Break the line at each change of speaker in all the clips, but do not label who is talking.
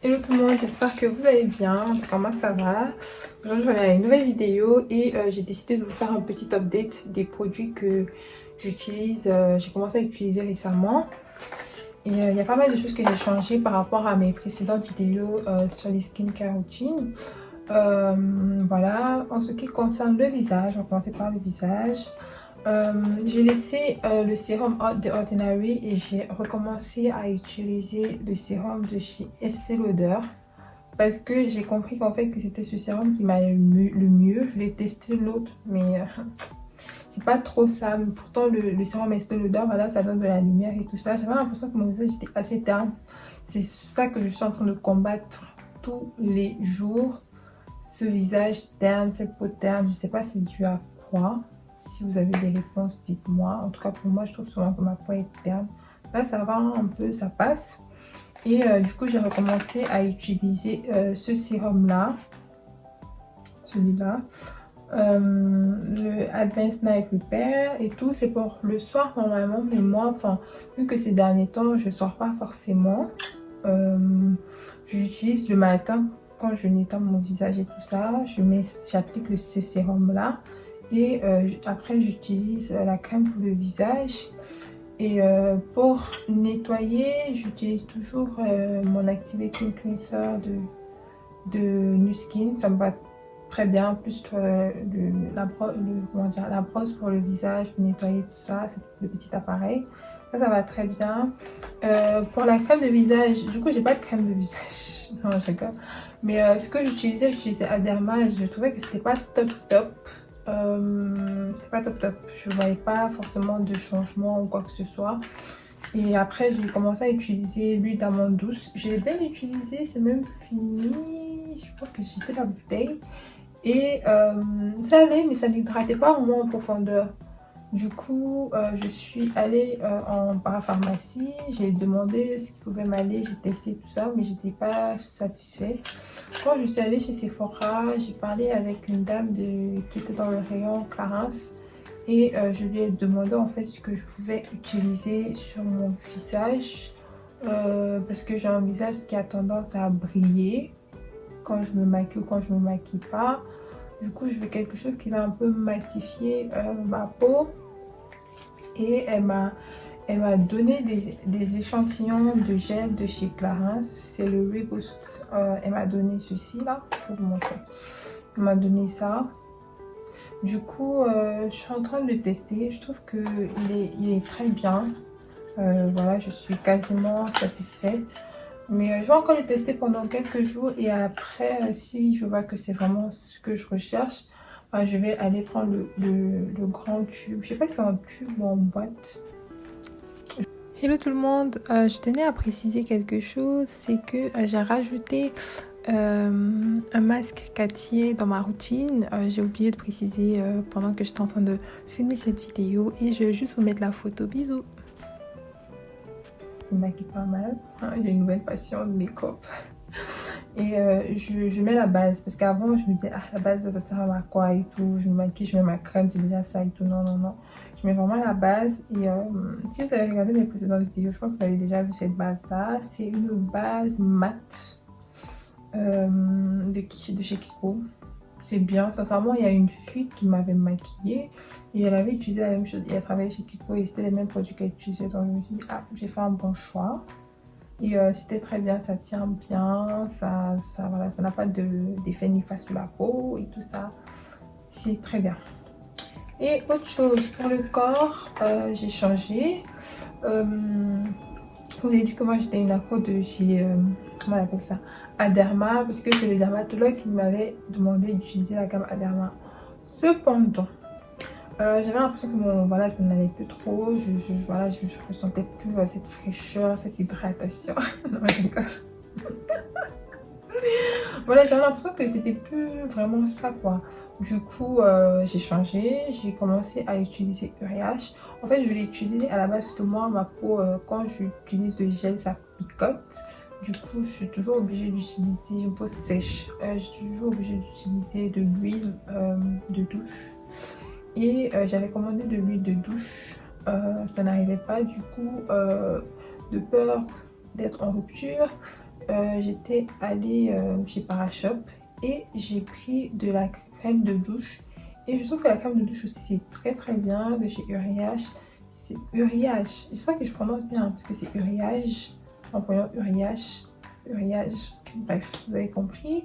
Hello tout le monde, j'espère que vous allez bien. En tout cas, moi ça va. Aujourd'hui, je reviens à une nouvelle vidéo et j'ai décidé de vous faire un petit update des produits que j'utilise. J'ai commencé à utiliser récemment et il y a pas mal de choses que j'ai changé par rapport à mes précédentes vidéos sur les skincare routines. Voilà, en ce qui concerne le visage, on va commencer par le visage. J'ai laissé le sérum The Ordinary et j'ai recommencé à utiliser le sérum de chez Estée Lauder parce que j'ai compris qu'en fait que c'était ce sérum qui m'allait le mieux. Je l'ai testé l'autre mais c'est pas trop ça. Mais pourtant le sérum Estée Lauder, voilà, ça donne de la lumière et tout ça. J'avais l'impression que mon visage était assez terne. C'est ça que je suis en train de combattre tous les jours. Ce visage terne, cette peau terne, je sais pas c'est dû à quoi. Si vous avez des réponses, dites-moi. En tout cas, pour moi, je trouve souvent que ma peau est terne. Là, ça va un peu, ça passe. Et du coup, j'ai recommencé à utiliser ce sérum-là. Celui-là. Le Advanced Night Repair et tout. C'est pour le soir, normalement. Mais moi, enfin, vu que ces derniers temps, je sors pas forcément. J'utilise le matin quand je nettoie mon visage et tout ça. J'applique ce sérum-là. Et après, j'utilise la crème pour le visage. Et pour nettoyer, j'utilise toujours mon Activating Cleanser de Nu Skin. Ça me va très bien. Plus la brosse pour le visage, pour nettoyer tout ça. C'est le petit appareil. Ça va très bien. Pour la crème de visage, du coup, j'ai pas de crème de visage. Non, je rigole. Mais ce que j'utilisais Aderma et je trouvais que c'était pas top. C'est pas top. Je voyais pas forcément de changement ou quoi que ce soit. Et après, j'ai commencé à utiliser l'huile d'amande douce. J'ai bien utilisé, c'est même fini. Je pense que j'ai jeté la bouteille. Et ça allait, mais ça n'hydratait pas vraiment en profondeur. Du coup, je suis allée en parapharmacie, j'ai demandé ce qui pouvait m'aller, j'ai testé tout ça, mais j'étais pas satisfaite. Quand je suis allée chez Sephora, j'ai parlé avec une dame qui était dans le rayon Clarins et je lui ai demandé en fait ce que je pouvais utiliser sur mon visage parce que j'ai un visage qui a tendance à briller quand je me maquille ou quand je me maquille pas. Du coup, je veux quelque chose qui va un peu massifier ma peau. Et elle m'a donné des échantillons de gel de chez Clarins. C'est le Reboost. Elle m'a donné ceci là, pour vous montrer. Elle m'a donné ça. Du coup, je suis en train de le tester. Je trouve qu'il est très bien. Voilà, je suis quasiment satisfaite. Mais je vais encore le tester pendant quelques jours. Et après, si je vois que c'est vraiment ce que je recherche, je vais aller prendre le grand tube. Je sais pas si c'est en tube ou en boîte. Hello tout le monde, je tenais à préciser quelque chose, c'est que j'ai rajouté un masque Cartier dans ma routine. J'ai oublié de préciser pendant que j'étais en train de filmer cette vidéo et je vais juste vous mettre la photo. Bisous. Il maquille pas mal, j'ai une nouvelle passion de make-up. Et je mets la base parce qu'avant je me disais la base ça sert à quoi et tout, je me maquille, je mets ma crème, c'est déjà ça et tout. Non, je mets vraiment la base. Et si vous avez regardé mes précédentes vidéos, je pense que vous avez déjà vu cette base là. C'est une base mat de chez Kiko. C'est bien, sincèrement. Il y a une fille qui m'avait maquillée et elle avait utilisé la même chose et elle travaillait chez Kiko et c'était les mêmes produits qu'elle utilisait, donc je me suis dit j'ai fait un bon choix. Et c'était très bien, ça tient bien, voilà, ça n'a pas d'effet néfaste sur la peau et tout ça. C'est très bien. Et autre chose, pour le corps, j'ai changé. On a dit que moi j'étais une accro de chez, comment on appelle ça, Aderma, parce que c'est le dermatologue qui m'avait demandé d'utiliser la gamme Aderma. Cependant, j'avais l'impression que voilà, ça n'allait plus trop. Voilà, je ressentais plus cette fraîcheur, cette hydratation. Non, je rigole. Voilà, j'avais l'impression que c'était plus vraiment ça, quoi. Du coup, j'ai changé. J'ai commencé à utiliser Uriage. En fait, je l'ai utilisé à la base parce que moi, ma peau, quand j'utilise le gel, ça picote. Du coup, je suis toujours obligée d'utiliser une peau sèche. Je suis toujours obligée d'utiliser de l'huile de douche. Et j'avais commandé de l'huile de douche, ça n'arrivait pas, du coup de peur d'être en rupture, j'étais allée chez Parashop et j'ai pris de la crème de douche. Et je trouve que la crème de douche aussi c'est très très bien de chez Uriage. C'est Uriage. J'espère que je prononce bien parce que c'est Uriage. En prenant Uriage. Uriage. Bref, vous avez compris.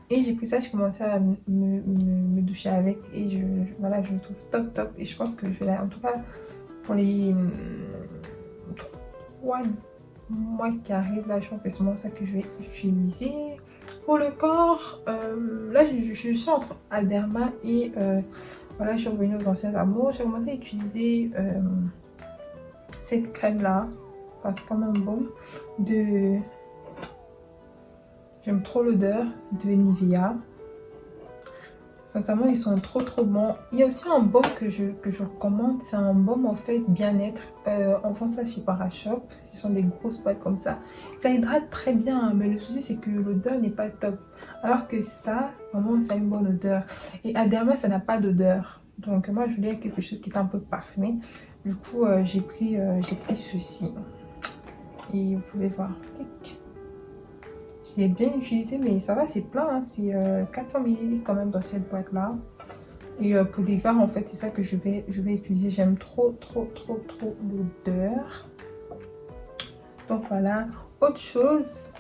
Et j'ai pris ça, j'ai commencé à me doucher avec et voilà, je le trouve top top. Et je pense que je vais là, en tout cas pour les 3 mois qui arrivent, là je pense que c'est sûrement ça que je vais utiliser. Pour le corps, là je suis entre Aderma et voilà, je suis revenue aux anciens amours. J'ai commencé à utiliser cette crème là, enfin c'est quand même bon, de... J'aime trop l'odeur de Nivea. Sincèrement, ils sont trop trop bons. Il y a aussi un baume que je recommande. C'est un baume en fait bien-être. On vend ça chez Parashop. Ce sont des grosses boîtes comme ça. Ça hydrate très bien, hein, mais le souci c'est que l'odeur n'est pas top. Alors que ça, vraiment, ça a une bonne odeur. Et Aderma, ça n'a pas d'odeur. Donc moi, je voulais quelque chose qui est un peu parfumé. Du coup, j'ai pris ceci. Et vous pouvez voir. Tic. J'ai bien utilisé, mais ça va, c'est plein, hein. C'est 400 ml quand même dans cette boîte là. Et pour l'hiver en fait c'est ça que je vais utiliser. J'aime trop l'odeur. Donc voilà. Autre chose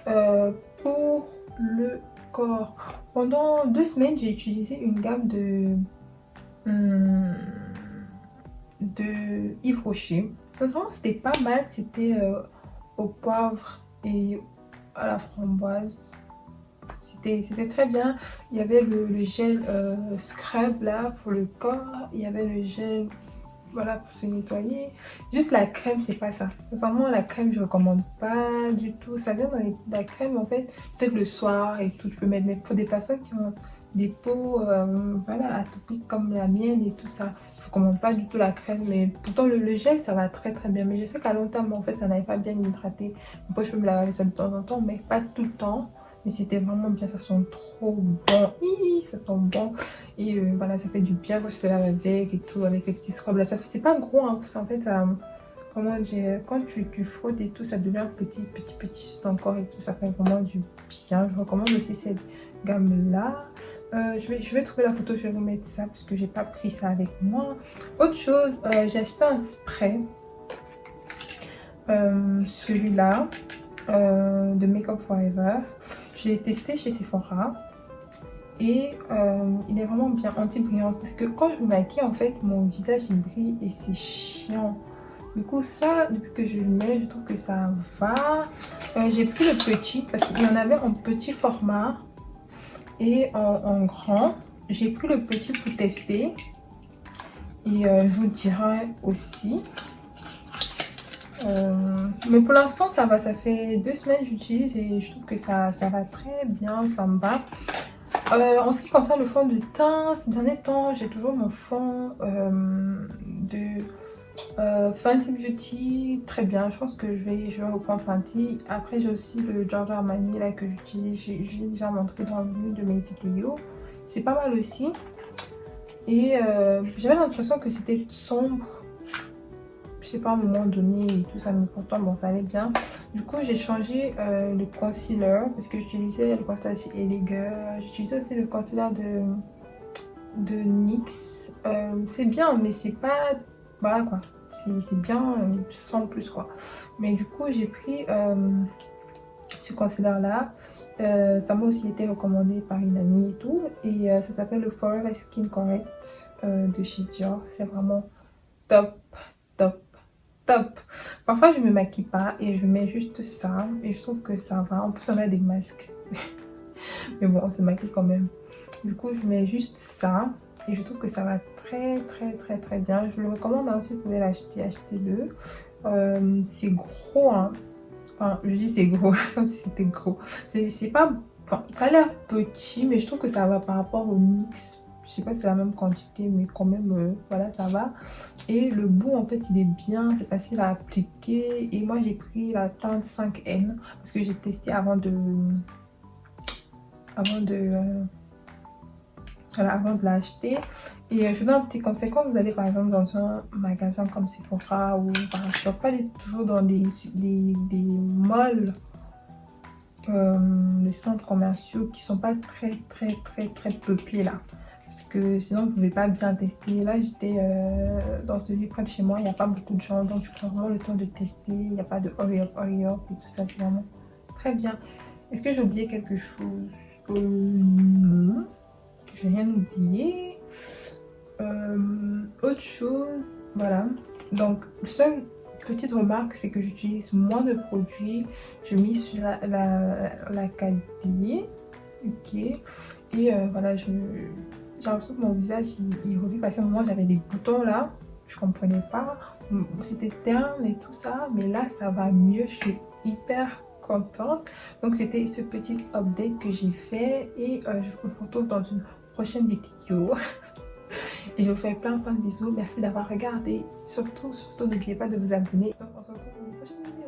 pour le corps, pendant 2 semaines j'ai utilisé une gamme de Yves Rocher. Sincèrement c'était pas mal, c'était au poivre et à la framboise. C'était très bien. Il y avait le gel scrub là pour le corps. Il y avait le gel voilà pour se nettoyer. Juste la crème, c'est pas ça. Vraiment la crème, je recommande pas du tout. Ça vient dans la crème en fait, peut-être le soir et tout. Je peux mettre, mais pour des personnes qui ont des peaux voilà atopiques comme la mienne et tout ça, je recommande pas du tout la crème. Mais pourtant le gel ça va très très bien. Mais je sais qu'à long terme en fait ça n'avait pas bien hydraté. Moi je peux me laver ça de temps en temps, mais pas tout le temps. Mais c'était vraiment bien, ça sent trop bon. Ça sent bon. Et voilà, ça fait du bien quand je se lave avec et tout, avec les petits scrubs là. C'est pas gros, hein, parce qu'en fait, comment dire, quand tu frottes et tout, ça devient petit sur ton corps et tout. Ça fait vraiment du bien. Je recommande aussi cette gamme là. Je vais trouver la photo, je vais vous mettre ça parce que j'ai pas pris ça avec moi. Autre chose, j'ai acheté un spray. Celui-là. De Make Up Forever. Je l'ai testé chez Sephora et il est vraiment bien anti-brillant parce que quand je me maquille en fait mon visage il brille et c'est chiant. Du coup ça, depuis que je le mets, je trouve que ça va. J'ai pris le petit parce qu'il y en avait en petit format et en grand. J'ai pris le petit pour tester et je vous dirai aussi. Mais pour l'instant ça va, ça fait 2 semaines que j'utilise et je trouve que ça va très bien, ça me va. En ce qui concerne le fond de teint, ces derniers temps j'ai toujours mon fond de Fenty Beauty, très bien. Je pense que je vais reprendre Fenty. Après j'ai aussi le Giorgio Armani là que j'utilise, j'ai déjà montré dans l'une de mes vidéos, c'est pas mal aussi. Et j'avais l'impression que c'était sombre, je sais pas, à un moment donné et tout ça, mais pourtant bon ça allait bien. Du coup j'ai changé le concealer parce que j'utilisais le concealer chez Elegeur. J'utilisais aussi le concealer de NYX. C'est bien mais c'est pas, voilà quoi, c'est bien sans plus quoi. Mais du coup j'ai pris ce concealer là. Ça m'a aussi été recommandé par une amie et tout, et ça s'appelle le Forever Skin Correct de chez Dior. C'est vraiment top. Parfois je me maquille pas et je mets juste ça et je trouve que ça va. En plus on a des masques mais bon on se maquille quand même. Du coup je mets juste ça et je trouve que ça va très bien. Je le recommande hein, si vous pouvez l'acheter, achetez-le. C'est gros hein. Enfin je dis c'est gros comme si c'était gros. C'est pas, enfin, ça a l'air petit mais je trouve que ça va par rapport au NYX. Je sais pas si c'est la même quantité mais quand même voilà ça va. Et le bout en fait il est bien, c'est facile à appliquer. Et moi j'ai pris la teinte 5N parce que j'ai testé avant de l'acheter. Et je donne un petit conseil: quand vous allez par exemple dans un magasin comme Sephora ou Parashop, pas aller toujours dans des malls les centres commerciaux qui sont pas très peuplés là. Parce que sinon, vous ne pouvez pas bien tester. Là, j'étais dans celui près de chez moi, il n'y a pas beaucoup de gens. Donc, tu prends vraiment le temps de tester. Il n'y a pas de hurry up et tout ça. C'est vraiment très bien. Est-ce que j'ai oublié quelque chose? Non. J'ai rien oublié. Autre chose, voilà. Donc, le seul petite remarque, c'est que j'utilise moins de produits. Je mise sur la qualité. Ok. Et voilà, j'ai l'impression que mon visage il revit parce qu'à un moment j'avais des boutons là, je comprenais pas, c'était terne et tout ça, mais là ça va mieux, je suis hyper contente. Donc c'était ce petit update que j'ai fait et je vous retrouve dans une prochaine vidéo. Et je vous fais plein de bisous, merci d'avoir regardé, surtout n'oubliez pas de vous abonner. Donc on se retrouve dans une prochaine vidéo.